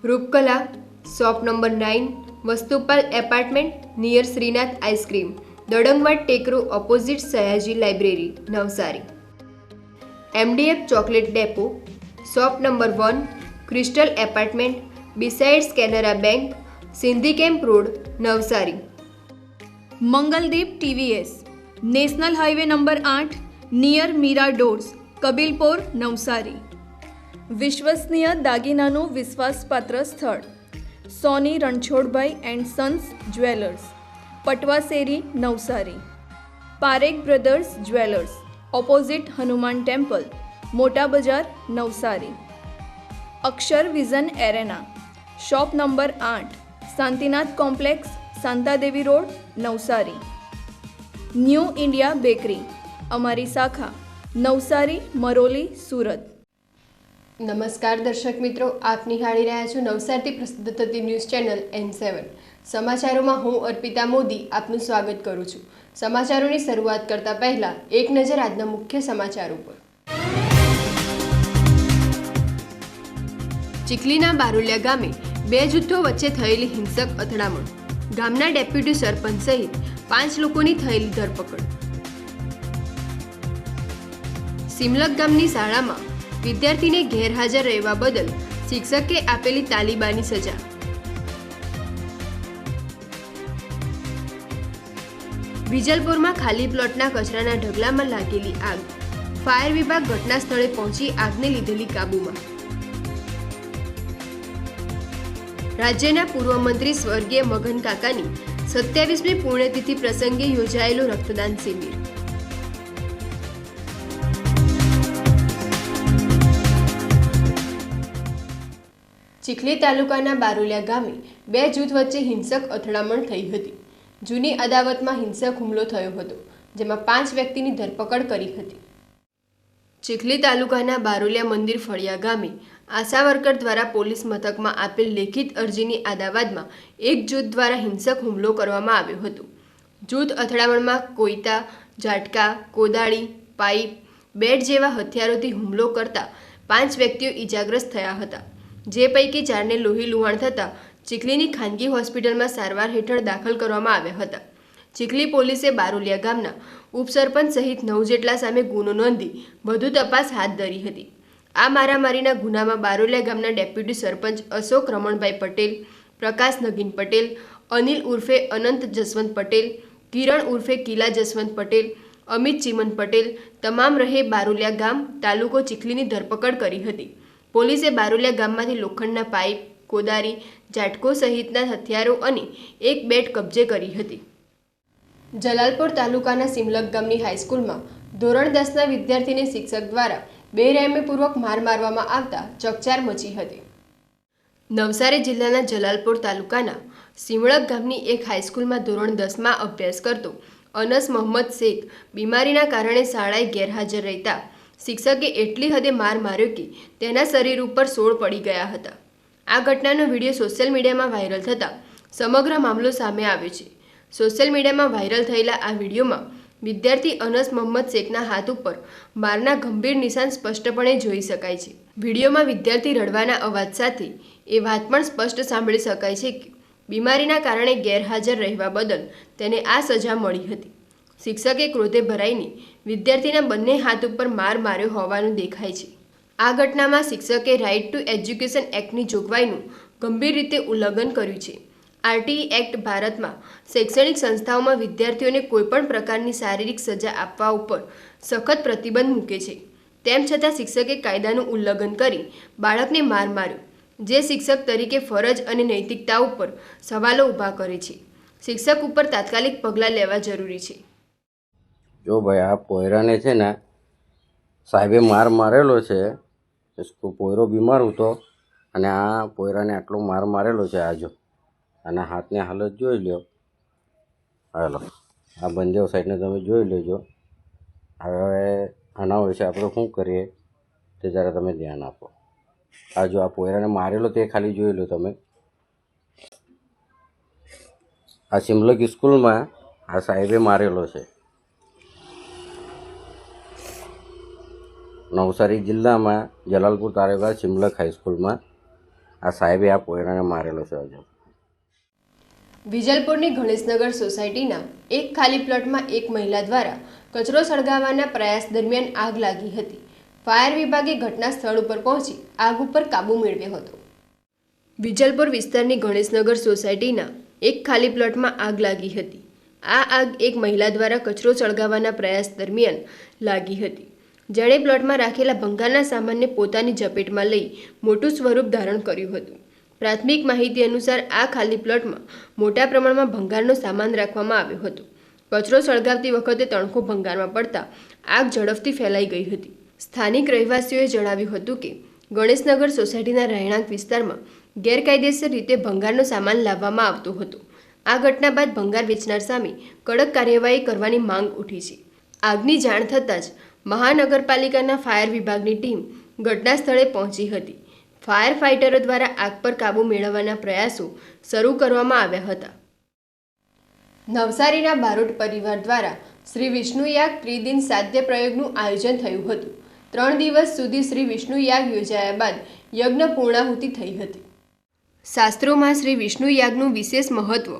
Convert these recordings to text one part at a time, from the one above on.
Rupkala, shop number 9, Vastupal apartment near Shrinath ice cream, Dadangwad ટેકરો opposite Sayaji library, Navsari. MDF chocolate depot, shop number 1, crystal apartment besides Canara bank, Sindhi camp road, Navsari. Mangaldeep TVS, national highway number 8, near Meera doors, Kabilpor, Navsari. વિશ્વસનીય દાગીનાનું વિશ્વાસપાત્ર સ્થળ Soni Ranchhodbhai and sons jewellers, Patvasheri, Navsari. Parekh brothers jewellers, opposite Hanuman temple, મોટા બજાર, Navsari. Akshar vision arena, shop number 8, Shantinath complex, Shantadevi road, Navsari. New India bakery, અમારી શાખા નવસારી, મરોલી, સુરત. નમસ્કાર દર્શક મિત્રો, આપ નિહાળી રહ્યા છો નવસારથી પ્રસિદ્ધ થતી ન્યૂઝ ચેનલ N7. સમાચારોમાં હું અર્પિતા મોદી આપનું સ્વાગત કરું છું. સમાચારોની શરૂઆત કરતા પહેલા એક નજર આજના મુખ્ય સમાચારો પર. ચીખલીના બારોલિયા ગામે 2 જૂથો વચ્ચે થયેલી હિંસક અથડામણ, ગામના ડેપ્યુટી સરપંચ સહિત 5 લોકોની થયેલી ધરપકડ. સિમલક ગામની શાળામાં વિદ્યાર્થીને ગેરહાજર રહેવા બદલ શિક્ષકે આપેલી તાલિબાની સજા. વિજલપુરમાં ખાલી પ્લોટના કચરાના ઢગલામાં લાગેલી આગ, ફાયર વિભાગ ઘટના સ્થળે પહોંચી આગને લીધેલી કાબૂમાં. રાજ્યના પૂર્વ મંત્રી સ્વર્ગીય મગન કાકાની 27મી પુણ્યતિથિ પ્રસંગે યોજાયેલું રક્તદાન શિબિર. ચીખલી તાલુકાના બારોલિયા ગામે 2 જૂથ વચ્ચે હિંસક અથડામણ થઈ હતી. જૂની અદાવતમાં હિંસક હુમલો થયો હતો, જેમાં 5 વ્યક્તિની ધરપકડ કરી હતી. ચીખલી તાલુકાના બારોલિયા મંદિર ફળિયા ગામે આશા વર્કર દ્વારા પોલીસ મથકમાં આપેલ લેખિત અરજીની અદાવતમાં એક જૂથ દ્વારા હિંસક હુમલો કરવામાં આવ્યો હતો. જૂથ અથડામણમાં કોયતા, ઝાટકા, કોદાળી, પાઇપ, બેટ જેવા હથિયારોથી હુમલો કરતા 5 વ્યક્તિઓ ઈજાગ્રસ્ત થયા હતા, જે પૈકી 4ને લોહી લુહાણ થતાં ચીખલીની ખાનગી હોસ્પિટલમાં સારવાર હેઠળ દાખલ કરવામાં આવ્યા હતા. ચીખલી પોલીસે બારોલિયા ગામના ઉપસરપંચ સહિત 9 જેટલા સામે ગુનો નોંધી વધુ તપાસ હાથ ધરી હતી. આ મારામારીના ગુનામાં બારોલિયા ગામના ડેપ્યુટી સરપંચ અશોક રમણભાઈ પટેલ, પ્રકાશ નગીન પટેલ, અનિલ ઉર્ફે અનંત જસવંત પટેલ, કિરણ ઉર્ફે કિલા જસવંત પટેલ, અમિત ચિમન પટેલ તમામ રહે બારોલિયા ગામ, તાલુકો ચીખલીની ધરપકડ કરી હતી. પોલીસે બારોલિયા ગામમાંથી લોખંડના પાઇપ, કોદારી, ઝાટકો સહિતના હથિયારો અને એક બેટ કબજે કરી હતી. જલાલપોર તાલુકાના સિમલક ગામની હાઈસ્કૂલમાં ધોરણ 10ના વિદ્યાર્થીને શિક્ષક દ્વારા બેરહેમીપૂર્વક માર મારવામાં આવતા ચકચાર મચી હતી. નવસારી જિલ્લાના જલાલપોર તાલુકાના સિમળક ગામની એક હાઈસ્કૂલમાં ધોરણ 10માં અભ્યાસ કરતો અનસ મોહમ્મદ શેખ બીમારીના કારણે શાળાએ ગેરહાજર રહેતા શિક્ષકે એટલી હદે માર માર્યો કે તેના શરીર ઉપર સોળ પડી ગયા હતા. આ ઘટનાનો વિડીયો સોશિયલ મીડિયામાં વાયરલ થતાં સમગ્ર મામલો સામે આવ્યો છે. સોશિયલ મીડિયામાં વાયરલ થયેલા આ વિડીયોમાં વિદ્યાર્થી અનસ મોહમ્મદ શેખના હાથ ઉપર મારના ગંભીર નિશાન સ્પષ્ટપણે જોઈ શકાય છે. વિડીયોમાં વિદ્યાર્થી રડવાના અવાજ સાથે એ વાત પણ સ્પષ્ટ સાંભળી શકાય છે કે બીમારીના કારણે ગેરહાજર રહેવા બદલ તેને આ સજા મળી હતી. શિક્ષકે ક્રોધે ભરાઈને વિદ્યાર્થીના બંને હાથ ઉપર માર માર્યો હોવાનું દેખાય છે. આ ઘટનામાં શિક્ષકે રાઇટ ટુ એજ્યુકેશન એક્ટની જોગવાઈનું ગંભીર રીતે ઉલ્લંઘન કર્યું છે. RTE એક્ટ ભારતમાં શૈક્ષણિક સંસ્થાઓમાં વિદ્યાર્થીઓને કોઈપણ પ્રકારની શારીરિક સજા આપવા ઉપર સખત પ્રતિબંધ મૂકે છે. તેમ છતાં શિક્ષકે કાયદાનું ઉલ્લંઘન કરી બાળકને માર માર્યો, જે શિક્ષક તરીકે ફરજ અને નૈતિકતા ઉપર સવાલો ઊભા કરે છે. શિક્ષક ઉપર તાત્કાલિક પગલાં લેવા જરૂરી છે. જો ભાઈ આ પોયરાને છે ને સાહેબે માર મારેલો છે, પોયરો બીમાર હતો અને આ પોયરાને આટલો માર મારેલો છે. આજો અને હાથની હાલત જોઈ લો. હાલો આ બંને સાઈડને તમે જોઈ લેજો. હવે આના વિશે આપણે શું કરીએ તે જરા તમે ધ્યાન આપો. આ જો આ પોયરાને મારેલો તે ખાલી જોઈ લો તમે. આ સિમલક સ્કૂલમાં આ સાહેબે મારેલો છે. નવસારી જિલ્લામાં જલાલપુર તાલુકા સિમલક હાઈસ્કૂલમાં આ સાહેબે આ પોયરાને મારેલો છે હજુ. વિજલપુરની ગણેશનગર સોસાયટીના એક ખાલી પ્લોટમાં એક મહિલા દ્વારા કચરો સળગાવવાના પ્રયાસ દરમિયાન આગ લાગી હતી. ફાયર વિભાગે ઘટના સ્થળ ઉપર પહોંચી આગ ઉપર કાબૂ મેળવ્યો હતો. વિજલપુર વિસ્તારની ગણેશનગર સોસાયટીના એક ખાલી પ્લોટમાં આગ લાગી હતી. આ આગ એક મહિલા દ્વારા કચરો સળગાવવાના પ્રયાસ દરમિયાન લાગી હતી, જેણે પ્લોટમાં રાખેલા ભંગારના સામાનને પોતાની ઝપેટમાં લઈ મોટું સ્વરૂપ ધારણ કર્યું હતું. પ્રાથમિક માહિતી અનુસાર આ ખાલી પ્લોટમાં મોટા પ્રમાણમાં ભંગારનો સામાન રાખવામાં આવ્યો હતો. કચરો સળગાવતી વખતે તણખો ભંગારમાં પડતા આગ ઝડપથી ફેલાઈ ગઈ હતી. સ્થાનિક રહેવાસીઓએ જણાવ્યું હતું કે ગણેશનગર સોસાયટીના રહેણાંક વિસ્તારમાં ગેરકાયદેસર રીતે ભંગારનો સામાન લાવવામાં આવતો હતો. આ ઘટના બાદ ભંગાર વેચનાર સામે કડક કાર્યવાહી કરવાની માંગ ઉઠી છે. આગની જાણ થતાં જ મહાનગરપાલિકાના ફાયર વિભાગની ટીમ ઘટના સ્થળે પહોંચી હતી. ફાયર ફાઇટરો દ્વારા આગ પર કાબૂ મેળવવાના પ્રયાસો શરૂ કરવામાં આવ્યા હતા. નવસારીના બારોટ પરિવાર દ્વારા શ્રી વિષ્ણુ યાગ ત્રિદિન સાધ્ય પ્રયોગનું આયોજન થયું હતું. 3 દિવસ સુધી શ્રી વિષ્ણુ યાગ યોજાયા બાદ યજ્ઞ પૂર્ણાહુતિ થઈ હતી. શાસ્ત્રોમાં શ્રી વિષ્ણુ યાગનું વિશેષ મહત્વ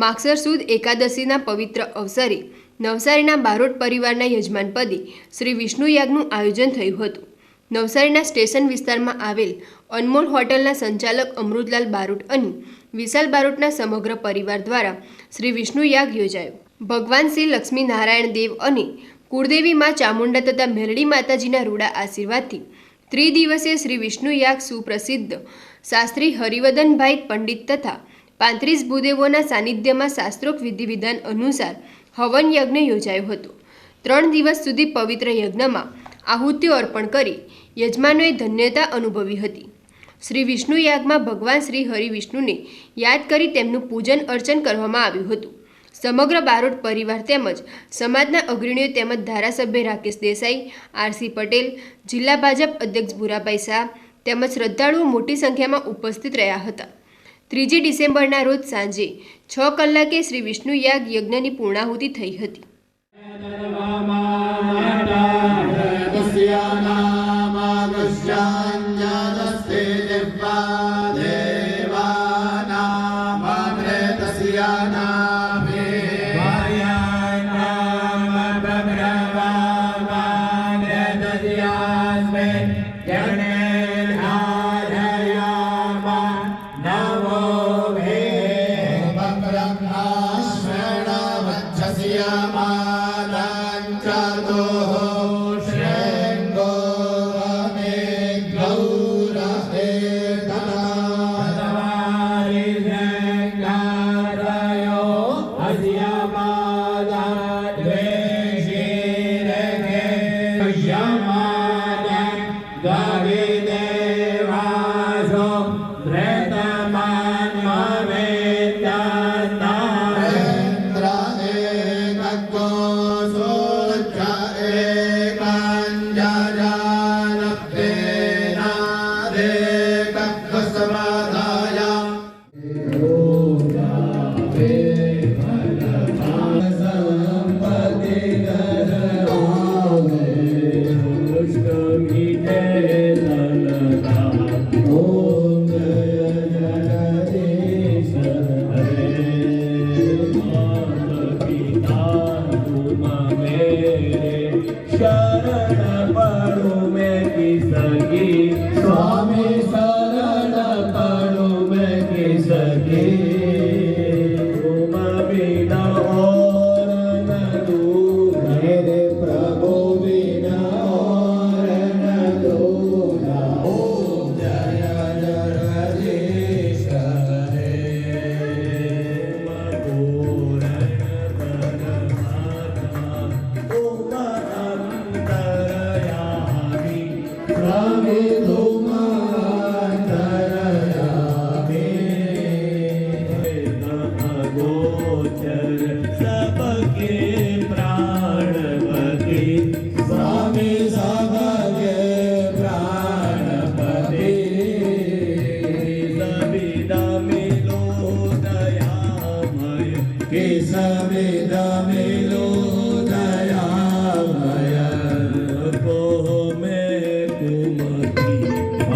માગસર સુદ એકાદશીના પવિત્ર અવસરે નવસારીના બારોટ પરિવારના યજમાન પદે શ્રી વિષ્ણુ યાગનું આયોજન થયું હતું. નવસારીના સ્ટેશન વિસ્તારમાં આવેલ અનમોલ હોટલના સંચાલક અમૃતલાલ બારોટ અને વિશાલ બારોટના સમગ્ર પરિવાર દ્વારા શ્રી વિષ્ણુ યાગ યોજાયો. ભગવાન શ્રી લક્ષ્મી નારાયણ દેવ અને કુળદેવી મા ચામુંડા તથા મેરડી માતાજીના રૂડા આશીર્વાદથી ત્રિદિવસીય શ્રી વિષ્ણુ યાગ સુપ્રસિદ્ધ શાસ્ત્રી હરિવદનભાઈ પંડિત તથા 35 ભૂદેવોના સાનિધ્યમાં શાસ્ત્રોક્ત વિધિ વિધાન અનુસાર હવન યજ્ઞ યોજાયો હતો. 3 દિવસ સુધી પવિત્ર યજ્ઞમાં આહુતિઓ અર્પણ કરી યજમાનોએ ધન્યતા અનુભવી હતી. શ્રી વિષ્ણુ યાગમાં ભગવાન શ્રી હરિવિષ્ણુને યાદ કરી તેમનું પૂજન અર્ચન કરવામાં આવ્યું હતું. સમગ્ર બારોટ પરિવાર તેમજ સમાજના અગ્રણીઓ તેમજ ધારાસભ્ય રાકેશ દેસાઈ, આરસી પટેલ, જિલ્લા ભાજપ અધ્યક્ષ ભૂરાભાઈ શાહ તેમજ શ્રદ્ધાળુઓ મોટી સંખ્યામાં ઉપસ્થિત રહ્યા હતા. 3 ડિસેમ્બરના રોજ સાંજે 6 કલાકે શ્રી વિષ્ણુ યાગ યજ્ઞની પૂર્ણાહુતિ થઈ હતી.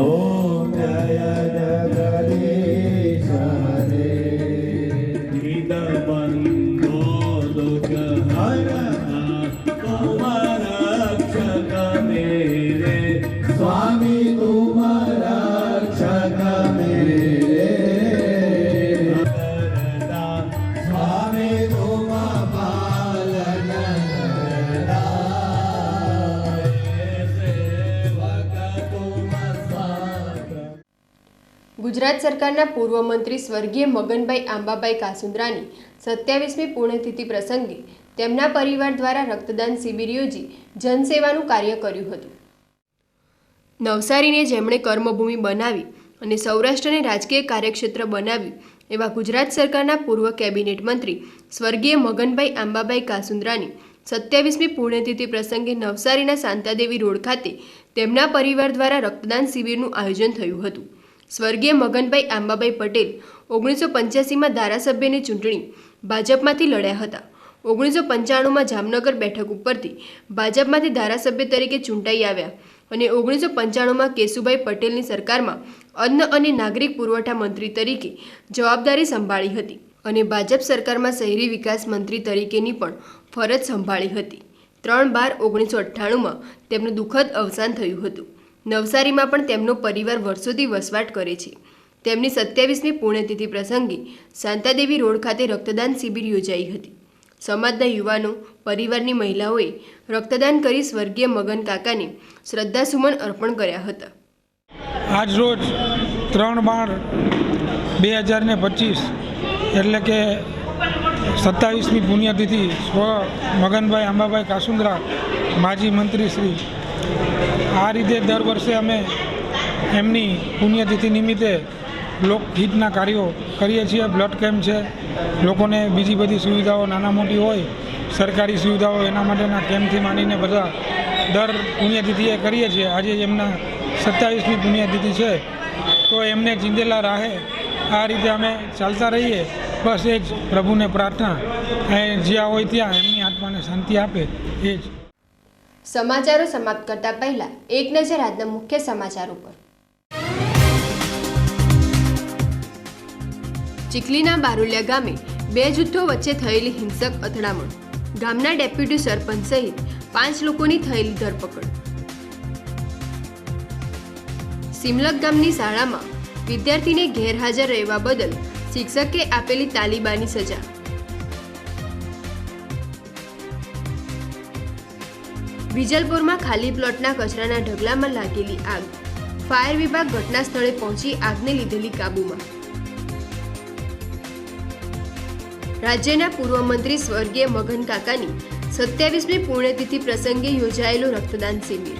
Om Jaya Jagadish ગુજરાત સરકારના પૂર્વ મંત્રી સ્વર્ગીય મગનભાઈ આંબાભાઈ કાસુંદ્રાની 27મી પુણ્યતિથિ પ્રસંગે તેમના પરિવાર દ્વારા રક્તદાન શિબિર યોજી જનસેવાનું કાર્ય કર્યું હતું. નવસારીને જેમણે કર્મભૂમિ બનાવી અને સૌરાષ્ટ્રને રાજકીય કાર્યક્ષેત્ર બનાવ્યું એવા ગુજરાત સરકારના પૂર્વ કેબિનેટ મંત્રી સ્વર્ગીય મગનભાઈ આંબાભાઈ કાસુંદ્રાની 27મી પુણ્યતિથિ પ્રસંગે નવસારીના શાંતાદેવી રોડ ખાતે તેમના પરિવાર દ્વારા રક્તદાન શિબિરનું આયોજન થયું હતું. સ્વર્ગીય મગનભાઈ આંબાભાઈ પટેલ 1985માં ધારાસભ્યની ચૂંટણી ભાજપમાંથી લડ્યા હતા. 1995માં જામનગર બેઠક ઉપરથી ભાજપમાંથી ધારાસભ્ય તરીકે ચૂંટાઈ આવ્યા અને 1995માં કેશુભાઈ પટેલની સરકારમાં અન્ન અને નાગરિક પુરવઠા મંત્રી તરીકે જવાબદારી સંભાળી હતી અને ભાજપ સરકારમાં શહેરી વિકાસ મંત્રી તરીકેની પણ ફરજ સંભાળી હતી. 3/12/1998માં તેમનું દુઃખદ અવસાન થયું હતું. નવસારીમાં પણ તેમનો પરિવાર વર્ષોથી વસવાટ કરે છે. તેમની 27મી પુણ્યતિથિ પ્રસંગે શાંતાદેવી રોડ ખાતે રક્તદાન શિબિર યોજાઈ હતી. સમાજના યુવાનો, પરિવારની મહિલાઓએ રક્તદાન કરી સ્વર્ગીય મગન કાકાને શ્રદ્ધાસુમન અર્પણ કર્યા હતા. આજ રોજ 3/12/2025 એટલે કે 27મી પુણ્યતિથિ સ્વ મગનભાઈ આંબાભાઈ કાસુંદ્રા માજી મંત્રી શ્રી, આ રીતે દર વર્ષે અમે એમની પુણ્યતિથિ નિમિત્તે લોકહિતના કાર્યો કરીએ છીએ. બ્લડ કેમ્પ છે, લોકોને બીજી બધી સુવિધાઓ નાના મોટી હોય સરકારી સુવિધાઓ એના માટેના કેમ્પથી માંડીને બધા દર પુણ્યતિથિએ કરીએ છીએ. આજે એમના 27મી પુણ્યતિથિ છે તો એમને ચીંધેલા રાહે આ રીતે અમે ચાલતા રહીએ. બસ એ જ પ્રભુને પ્રાર્થના, જ્યાં હોય ત્યાં એમની આત્માને શાંતિ આપે. એ જ. સમાચારો સમાપ્ત કરતા પહેલા એક નજર આજના મુખ્ય સમાચારો પર. ચીખલીના બારુલિયા ગામે 2 જૂથો વચ્ચે થયેલી હિંસક અથડામણ. ગામના ડેપ્યુટી સરપંચ સહિત 5 લોકોની થયેલી ધરપકડ. સિમલક ગામની શાળામાં વિદ્યાર્થીને ગેરહાજર રહેવા બદલ શિક્ષકે આપેલી તાલિબાની સજા. વિજલપુરમાં ખાલી પ્લોટના કચરાના ઢગલામાં લાગેલી આગ. ફાયર વિભાગ ઘટના સ્થળે પહોંચી આગને લીધેલી કાબૂમાં. રાજ્યના પૂર્વ મંત્રી સ્વર્ગીય મગન કાકાની 27મી પુણ્યતિથિ પ્રસંગે યોજાયેલું રક્તદાન શિબિર.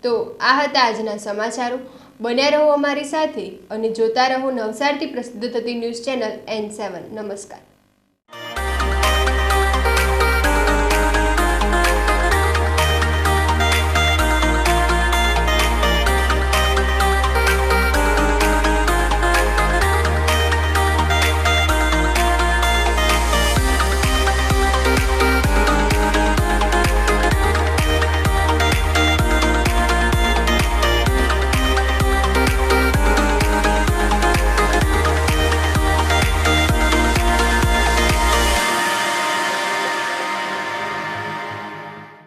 તો આ હતા આજના સમાચારો. બન્યા રહો અમારી સાથે અને જોતા રહો નવસારીથી પ્રસિદ્ધ થતી ન્યૂઝ ચેનલ N7. નમસ્કાર.